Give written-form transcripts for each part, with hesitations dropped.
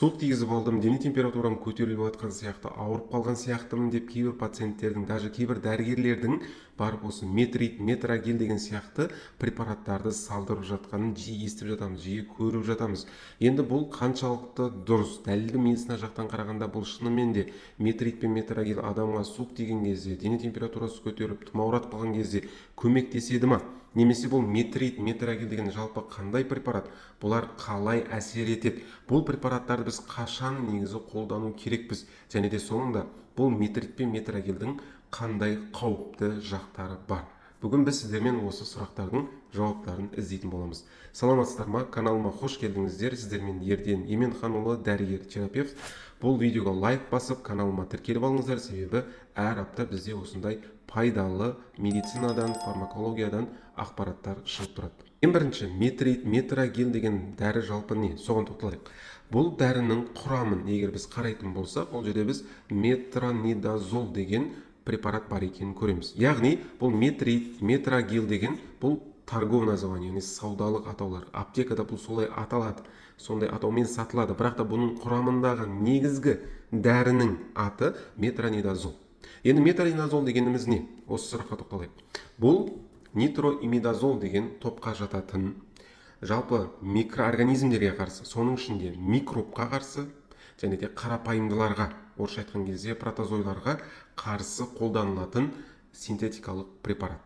Суық тигізіп алдым, дене температурам көтеріліп жатқан сияқты, ауырып қалған сияқтымын деп кейбір пациенттердің, даже кейбір дәрігерлердің барып осы метрит, метрогел деген сияқты препараттарды салдырып жатқанын жиі естіп жатамыз, жиі көріп жатамыз. Енді бұл қаншалықты дұрыс? Дәлелді медицина жақтан қарағанда бұл шынымен де метрит пен метрогел адамға суық тиген кезде, дене температурасы көтеріліп, тұмауратып қалған кезде көмектеседі ма? Немесе бұл метрит, метрогел деген жалпы қандай препарат? Бұлар қалай әсер етеді? Бұл препараттарды біз қашан негізі қолдану керекпіз? Және де соңында бұл метрит пен метрогелдің қандай қауіпті жақтары бар? Бүгін біз сіздермен осы сұрақтардың жауаптарын іздейтін боламыз. Саламатсыздар ма? Каналыма қош келдіңіздер. Сіздермен Ерден Еменханұлы, дәрігер терапевт. Бұл видеоға лайк басып, каналыма тіркеліп алыңыздар, себебі әр апта бізде осындай пайдалы медицинадан, фармакологиядан ақпараттар шығып тұрады. Ең бірінші, метрит, метрогел деген дәрі жалпы не? Соған тоқталайық. Бұл дәрінің құрамын егер біз қарайтын болсақ, ол жерде біз метронидазол деген препарат бар екенін көреміз. Яғни бұл метрит, метрогел деген бұл торговый название, яғни саудалық атаулар. Аптекада бұл солай аталады, сондай атаумен сатылады. Бірақ та бұның құрамындағы негізгі дәрінің аты метронидазол. Енді метронидазол дегеніміз не? Осы сұраққа тоқталайық. Бұл нитроимидазол деген топқа жататын жалпы микроорганизмдерге қарсы, соның ішінде микробқа қарсы және де қарапайымдыларға, орысша айтқан кезде протозойларға қарсы қолданылатын синтетикалық препарат.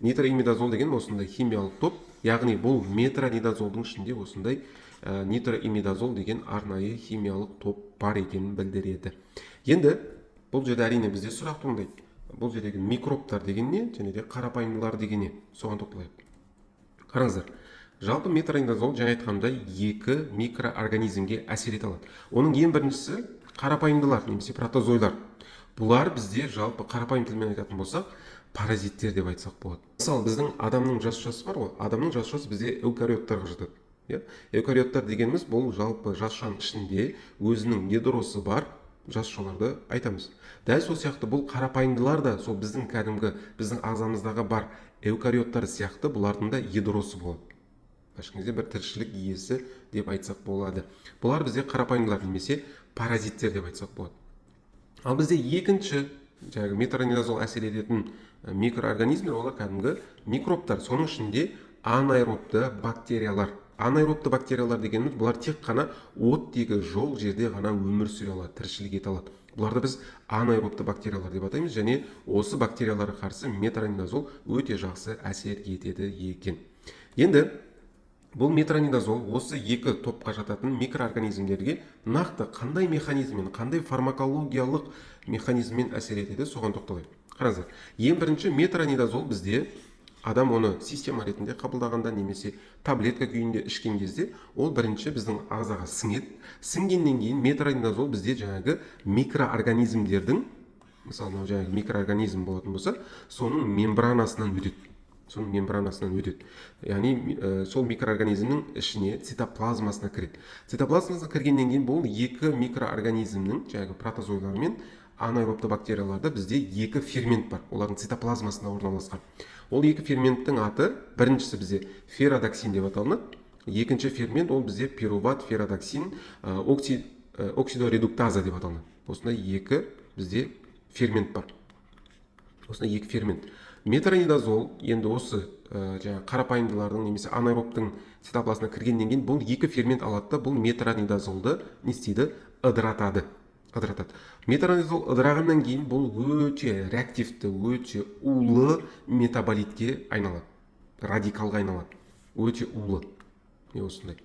Нитроимидазол деген осындай химиялық топ, яғни бұл метронидазолдың ішінде осындай нитроимидазол деген арнайы химиялық топ бар екенін білдіреді. Енді бұл жерде әрине бізде сұрақ туындайды. Бұл жердегі микробтар деген не, және де қарапайымдылар деген не? Соған тоқталайық. Қараңыздар, жалпы метронидазол жаңа айтқандай екі микроорганизмге әсер ете алады. Оның ең біріншісі қарапайымдылар, немесе протозойлар. Бұлар бізде жалпы қарапайым тілмен айтатын болсақ, паразиттер деп айтсақ болады. Мысалы, біздің адамның жасушасы бар ғой, адамның жасушасы бізде эукариоттарға жатады. Эукариоттар дегеніміз бұл жалпы жасушаның ішінде өзінің ядросы бар жасушаларды айтамыз. Дәл сол сияқты бұл қарапайымдылар да сол біздің кәдімгі біздің ағзамыздағы бар эукариоттар сияқты бұлардың да ядросы болады. Башыңызде бір тіршілік иесі деп айтсақ болады. Бұлар бізде қарапайымдылар немесе паразиттер деп айтсақ болады. Ал бізде екінші метронидазол әсер ететін микроорганизмдер, олар кәдімгі микробтар. Соның ішінде анаэробты бактериялар. Анаэробты бактериялар дегеніміз бұлар тек қана оттегі жол жерде ғана өмір сүре алады, тіршілік ете алады. Бұларды біз анаэробты бактериялар деп атаймыз, және осы бактерияларға қарсы метронидазол өте жақсы әсер етеді екен. Енді бұл метронидазол осы екі топқа жататын микроорганизмдерге нақты қандай механизммен, қандай фармакологиялық механизммен әсер етеді, соған тоқталайық. Қараңыздар, ең бірінші метронидазол бізде адам оны система ретінде қабылдағанда немесе таблетка күйінде ішкен кезде ол бірінші біздің ағзаға сіңеді. Сіңгеннен кейін метронидазол бізде жаңағы микроорганизмдердің, мысалы мынау жаңағы микроорганизм болатын болса, соның мембранасынан өтеді. Яғни сол микроорганизмнің ішіне цитоплазмасына кіреді. Цитоплазмасына кіргеннен кейін бұл екі микроорганизмнің жаңағы протозойлар мен анаэробты бактерияларда бізде екі фермент бар. Олардың цитоплазмасында орналасқан. Ол екі ферменттің аты, біріншісі бізде ферродоксин деп аталынады. Екінші фермент ол бізде пируват ферродоксин оксидоредуктаза деп аталынады. Осындай екі бізде фермент бар. Осындай екі фермент. Метронидазол енді осы қарапайымдылардың немесе анаэробтың цитоплазмасына кіргеннен кейін бұл екі фермент алады да бұл метронидазолды не істейді? Ыдыратады. Метронидазол ыдырағаннан кейін бұл өте реактивті, өте улы метаболитке айналады, радикалға айналады, өте улы. Осындай.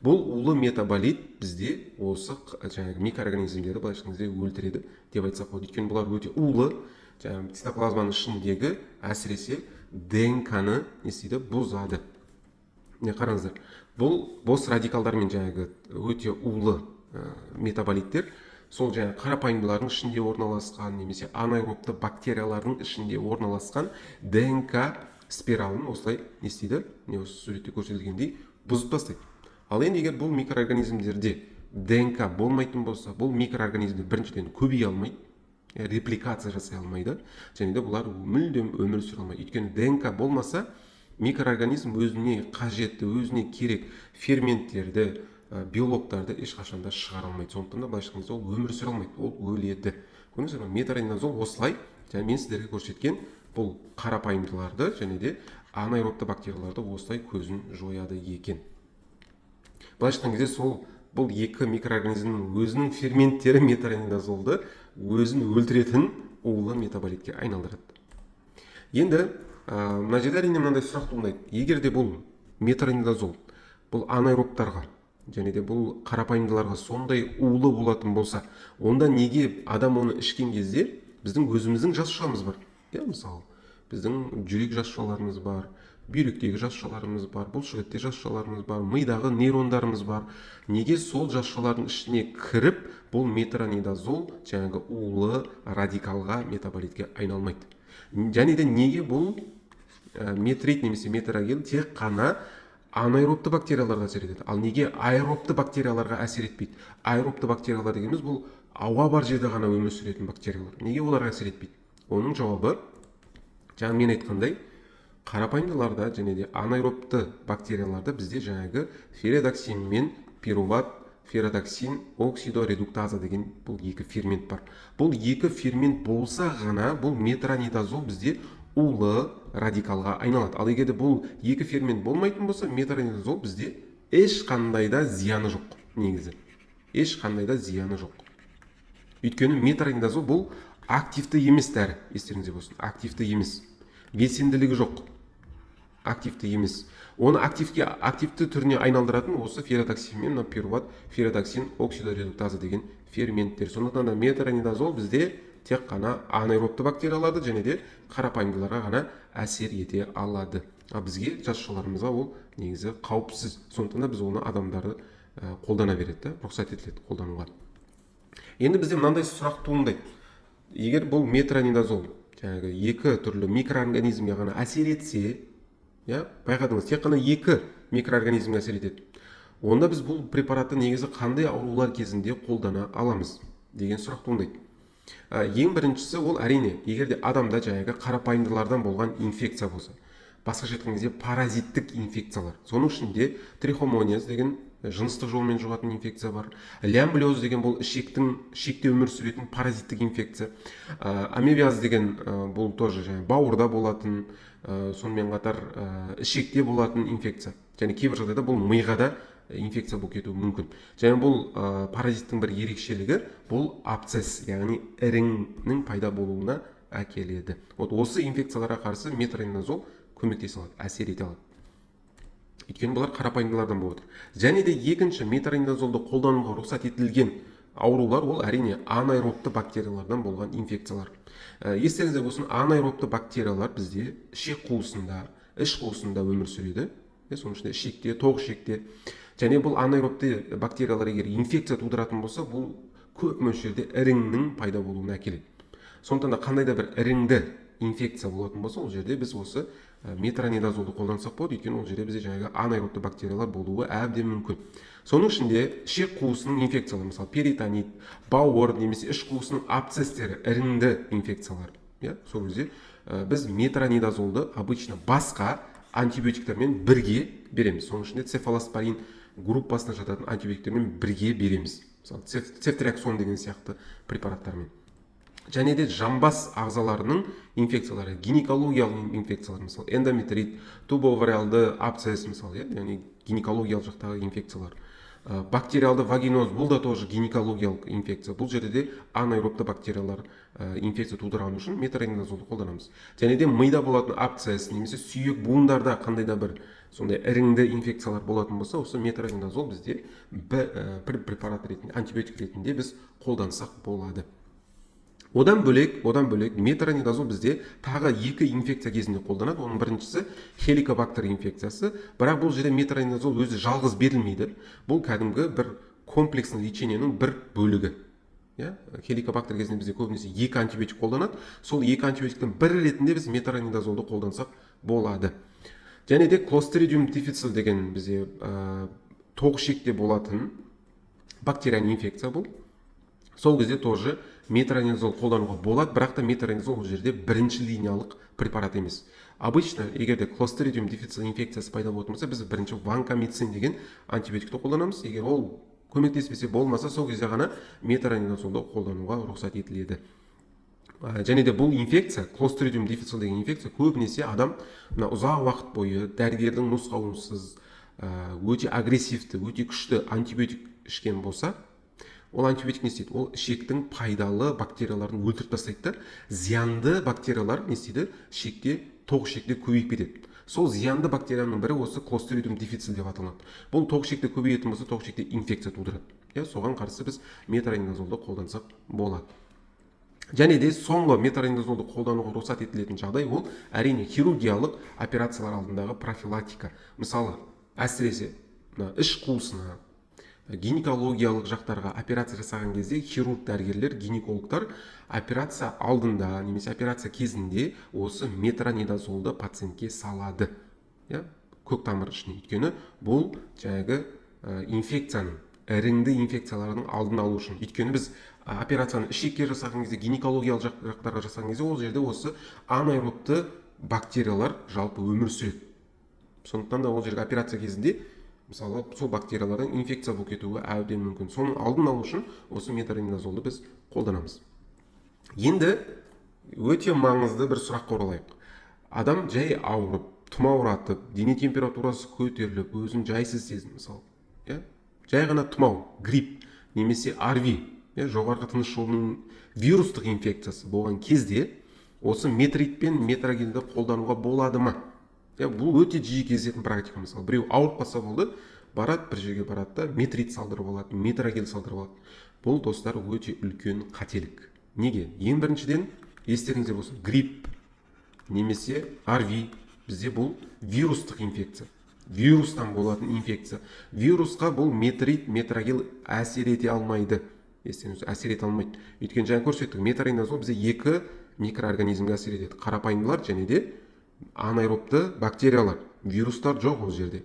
Бұл улы метаболит бізде осы микроорганизмдерді былайша өлтіреді деп айтсақ болады. Өйткені бұлар өте улы, цитоплазманың ішіндегі әсіресе ДНК-ны не істейді? Бұзады. Қараңыздар, бұл бос радикалдармен өте улы метаболиттер сол қарапайымдылардың ішінде орналасқан немесе анаэробты бактериялардың ішінде орналасқан ДНК спиралын осылай не істейді? Осы суретте көрсетілгендей бұзып тастайды. Ал енді егер бұл микроорганизмдерде ДНК болмайтын болса, бұл микроорганизмдер біріншіден көбейе алмайды, репликация жасай алмайды, және де бұлар мүлдем өмір сүре алмайды. Өйткені ДНК болмаса, микроорганизм өзіне қажетті, өзіне керек ферменттерді, биологтарды ешқашанда шығара алмайды. Сондықтан да былайша айтқанда ол өмір сүре алмайды, ол өледі. Көрдіңіздер ме? Метронидазол осылай, және мен сіздерге көрсеткен бұл қарапайымдыларды және де анаэробты бактерияларды осылай көзін жояды екен. Былайша айтқан кезде сол бұл екі микроорганизмнің өзінің ферменттері метронидазолды өзін өлтіретін улы метаболитке айналдырады. Енді мына жерде әрине мынандай сұрақ туындайды. Егер де бұл метронидазол бұл анаэробтарға және де бұл қарапайымдыларға сондай улы болатын болса, онда неге адам оны ішкен кезде біздің өзіміздің жасушамыз бар? Мысалы, біздің жүрек жасушаларымыз бар, бүйректегі жасушаларымыз бар, бұлшықетте жасушаларымыз бар, мидағы нейрондарымыз бар. Неге сол жасушалардың ішіне кіріп, бұл метронидазол жаңағы улы радикалға метаболитке айналмайды? Және де неге бұл метрит немесе метрогел тек қана анаэробты бактерияларға әсер етеді, ал неге аэробты бактерияларға әсер етпейді? Аэробты бактериялар дегеніміз бұл ауа бар жерде ғана өмір сүретін бактериялар. Неге оларға әсер етпейді? Оның жауабы, жаңа мен айтқандай, қарапайымдыларда және де анаэробты бактерияларда бізде жаңағы ферродоксин мен пируват ферродоксин оксидоредуктаза деген бұл екі фермент бар. Бұл екі фермент болса ғана бұл метронидазол бізде улы радикалға айналады. Ал егер де бұл екі фермент болмайтын болса, метронидазол бізде ешқандай да зияны жоқ. Негізі ешқандай да зияны жоқ. Өйткені метронидазол бұл активті емес дәрі, естеріңізде болсын. Активті емес, белсенділігі жоқ, активті емес. Оны активті түріне айналдыратын осы ферродоксин мен пируват ферродоксин оксидоредуктаза деген ферменттер. Сондықтан да метронидазол бізде тек қана анаэробты бактерияларды және де қарапайымдыларға ғана әсер ете алады. Бізге жасушаларымызға ол негізі қауіпсіз. Сондықтан да біз оны адамдарды қолдана береді, рұқсат етіледі қолдануға. Енді бізде мынандай сұрақ туындайды. Егер бұл метронидазол жаңағы екі түрлі микроорганизмге ғана әсер етсе, байқадыңыз, тек қана екі микроорганизмге әсер етеді, онда біз бұл препаратты негізі қандай аурулар кезінде қолдана аламыз деген сұрақ туындайды. Ең біріншісі ол әрине, егер де адамда жаңағы қарапайымдылардан болған инфекция болса, басқаша айтқан кезде паразиттік инфекциялар. Соның ішінде трихомониаз деген жыныстық жолмен жұғатын инфекция бар. Лямблиоз деген бұл ішекте өмір сүретін паразиттік инфекция. Амебиаз деген бұл тоже бауырда болатын, сонымен қатар ішекте болатын инфекция. Және кейбір жағдайда бұл миға да инфекция болып кетуі мүмкін. Және бұл паразиттің бір ерекшелігі бұл абсцесс, яғни іріңнің пайда болуына әкеледі. Осы инфекцияларға қарсы метронидазол көмектесе алады, әсер ете алады. Өйткені бұлар қарапайымдылардан болып отыр. Және де екінші метронидазолды қолдануға рұқсат етілген аурулар ол әрине анаэробты бактериялардан болған инфекциялар. Естеріңізде болсын, анаэробты бактериялар бізде ішек қуысында, іш қуысында өмір сүреді. Соның ішінде ішекте, тоқ ішекте. Және бұл анаэробты бактериялар егер инфекция тудыратын болса, бұл көп мөлшерде іріңнің пайда болуына әкеледі. Сондықтан да қандай да бір іріңді инфекция болатын болса, ол жерде біз осы метронидазолды қолдансақ болады, өйткені ол жерде бізде жаңағы анаэробты бактериялар болуы әбден мүмкін. Соның ішінде ішек қуысының инфекциялары, мысалы перитонит, бауыр немесе іш қуысының абсцесстері, іріңді инфекциялар. Сол кезде біз метронидазолды обычно басқа антибиотиктермен бірге береміз. Соның ішінде цефалоспорин группасына жататын антибиотиктермен бірге береміз. Мысалы цефтриаксон деген сияқты препараттармен. Және де жамбас ағзаларының инфекциялары, гинекологиялық инфекциялар, мысалы эндометрит, тубовариалды абсцесс, мысалы, яғни гинекологиялық жақтағы инфекциялар. Бактериалды вагиноз, бұл да тоже гинекологиялық инфекция. Бұл жерде де анаэробты бактериялар инфекция тудырған үшін метронидазолды қолданамыз. Және де мида болатын абсцесс немесе сүйек буындарда қандай да бір сондай іріңді инфекциялар болатын болса, осы метронидазол бізде бір препарат ретінде, антибиотик ретінде біз қолдансақ болады. Одан бөлек метронидазол бізде тағы екі инфекция кезінде қолданады. Оның біріншісі хеликобактер инфекциясы. Бірақ бұл жерде метронидазол өзі жалғыз берілмейді. Бұл кәдімгі бір комплексный лечениенің бір бөлігі. Хеликобактер кезінде бізде көбінесе екі антибиотик қолданады. Сол екі антибиотиктің бірі ретінде біз метронидазолды қолдансақ болады. Және де Clostridium difficile деген бізде тоқ ішекте болатын бактериялық инфекция бұл. Сол кезде тоже метронидазол қолдануға болады, бірақ та метронидазол ол жерде бірінші линиялық препарат емес. Обычно, егерде клостридиум диффицил инфекциясы пайда болатын болса, біз бірінші ванкомицин деген антибиотикті қолданамыз. Егер ол көмектеспесе, болмаса, сол кезде ғана метронидазолды қолдануға рұқсат етіледі. Және де бұл инфекция, клостридиум диффицил деген инфекция, көбінесе адам ұзақ уақыт бойы дәрігердің нұсқауынсыз өте агрессивті, өте күшті антибиотик ішкен болса, ол антибиотик не істейді? Ол ішектің пайдалы бактерияларын өлтіріп тастайды. Зиянды бактериялар не істейді? Тоқ ішекте көбейіп кетеді. Сол зиянды бактерияның бірі осы клостридиум диффицил деп аталады. Бұл тоқ ішекте көбейетін болса, тоқ ішекте инфекция тудырады. Соған қарсы біз метронидазолды қолдансақ болады. Және де соңғы метронидазолды қолдануға рұқсат етілетін жағдай ол әрине хирургиялық операциялар алдындағы профилактика. Мысалы, әсіресе іш қуысына, гинекологиялық жақтарға операция жасаған кезде хирург дәрігерлер, гинекологтар операция алдында немесе операция кезінде осы метронидазолды пациентке салады. Көк тамыр ішіне. Өйткені бұл жаңағы инфекцияның, іріңді инфекциялардың алдын алу үшін. Өйткені біз операцияны ішекке жасаған кезде, гинекологиялық жақтарға жасаған кезде, ол жерде осы анаэробты бактериялар жалпы өмір сүреді. Сондықтан да ол жерге операция кезінде мысалы сол бактериялардан инфекция болып кетуі әбден мүмкін. Соның алдын алу үшін осы метронидазолды біз қолданамыз. Енді өте маңызды бір сұраққа оралайық. Адам жай ауырып, тұмауратып, дене температурасы көтеріліп, өзін жайсыз сезін, мысалы, жай ғана тұмау, грипп немесе АРВИ, жоғарғы тыныс жолының вирустық инфекциясы болған кезде осы метрит пен метрогелді қолдануға болады ма? Бұл өте жиі кездесетін практика. Мысалы, біреу ауырып қалса болды, барады, бір жерге барады да метрит салдырып алады, метрогел салдырып алады. Бұл, достар, өте үлкен қателік. Неге? Ең біріншіден, естеріңізде болсын, грипп немесе АРВИ бізде бұл вирустық инфекция. Вирустан болатын инфекция. Вирусқа бұл метрит, метрогел әсер ете алмайды. Естеріңізде, әсер ете алмайды. Өйткені жаңа көрсеттік, метронидазол бізде екі микроорганизмге әсер етеді. Қарапайымдылар және де анаэробты бактериялар, вирустар жоқ ол жерде.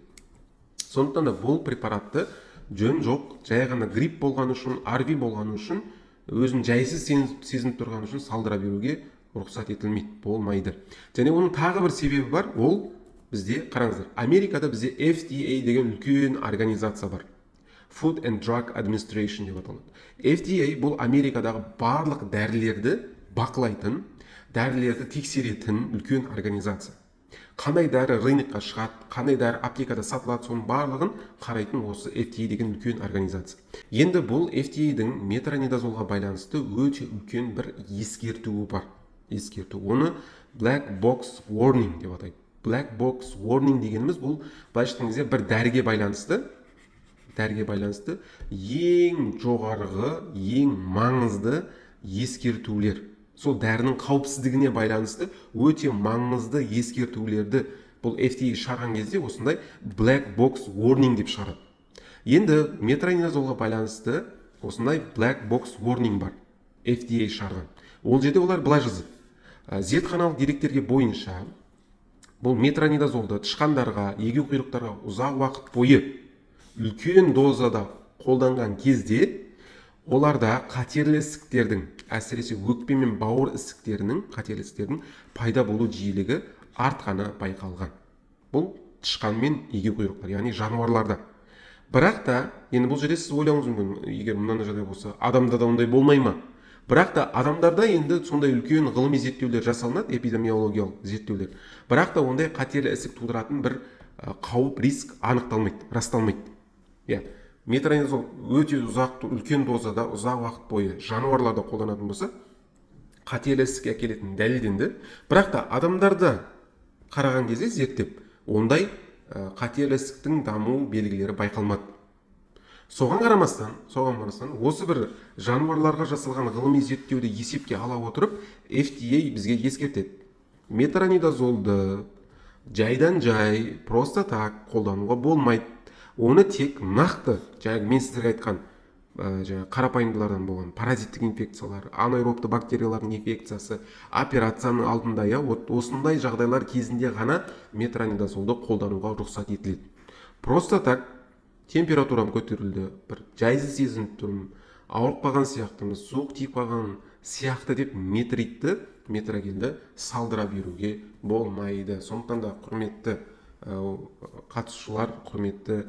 Сондықтан да бұл препаратты жөн жоқ, жай ғана грипп болған үшін, АРВИ болған үшін, өзін жайсыз сезініп тұрған үшін салдыра беруге рұқсат етілмейді, болмайды. Және оның тағы бір себебі бар, ол бізде, қараңыздар, Америкада бізде FDA деген үлкен организация бар. Food and Drug Administration деп аталады. FDA бұл Америкадағы барлық дәрілерді бақылайтын, дәрілерді тексеретін үлкен организация. Қандай дәрі рынокқа шығады, қандай дәрі аптекада сатылады, соның барлығын қарайтын осы FDA деген үлкен организация. Енді бұл FDA-дің метронидазолға байланысты өте үлкен бір ескертуі бар. Оны Black Box Warning деп атайды. Black Box Warning дегеніміз бұл былайша айтқан кезде бір дәріге байланысты ең жоғарғы, ең маңызды ескертулер. Сол дәрінің қауіпсіздігіне байланысты өте маңызды ескертулерді бұл FDA шығарған кезде осындай Black Box Warning деп шығарады. Енді метронидазолға байланысты осындай Black Box Warning бар. FDA шығарған. Ол жерде олар былай жазады. Зертханалық деректерге бойынша бұл метронидазолды тышқандарға, егеуқұйрықтарға ұзақ уақыт бойы үлкен дозада қолданған кезде оларда қатерлі ісіктердің, әсіресе өкпе мен бауыр қатерлі ісіктердің пайда болу жиілігі артқаны байқалған. Бұл тышқан мен егеуқұйрықтар, яғни жануарларда. Бірақ та, енді бұл жерде сіз ойлауыңыз мүмкін, егер мынандай жағдай болса, адамда да ондай болмай ма? Бірақ та адамдарда енді сондай үлкен ғылыми зерттеулер жасалынады, эпидемиологиялық зерттеулер. Бірақ та ондай қатерлі ісік тудыратын бір қауіп, риск анықталмайды, расталмайды. Метронидазол өте үлкен дозада ұзақ уақыт бойы жануарларда қолданатын болса, қатерлі ісікке әкелетін дәлелденді. Бірақ та адамдарда қараған кезде зерттеп, ондай қатерлі ісіктің даму белгілері байқалмады. Соған қарамастан, осы бір жануарларға жасалған ғылыми зерттеуді есепке ала отырып, FDA бізге ескертеді. Метронидазолды жайдан жай, просто так қолдануға болмайды. Оны тек нақты, мен сіздерге айтқан қарапайымдылардан болған паразиттік инфекциялар, анаэробты бактериялардың инфекциясы, операцияның алдында, осындай жағдайлар кезінде ғана метронидазолды қолдануға рұқсат етіледі. Просто так температурам көтерілді, бір жайсыз сезініп тұрмын, ауырып қалған сияқтымыз, суық тиіп қалған сияқты деп метрогелді салдыра беруге болмайды. Сондықтан да құрметті қатысушылар, құрметті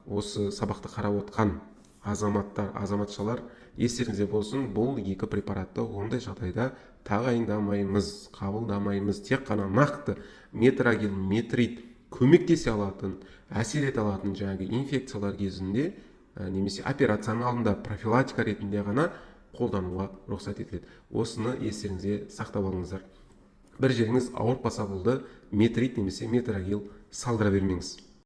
осы сабақты қарап отқан азаматшалар, естеріңізде болсын, бұл екі препаратты ондай жағдайда тағайындамаймыз, қабылдамаймыз. Тек қана нақты метрогел, метрит көмектесе алатын, әсер ете алатын жаңағы инфекциялар кезінде немесе операцияның алдында профилактика ретінде ғана қолдануға рұқсат етіледі. Осыны естеріңізде сақтап алыңыздар. Бір жеріңіз ауырып қалса болды, метрит немесе метрогел салдыра бермеңіз.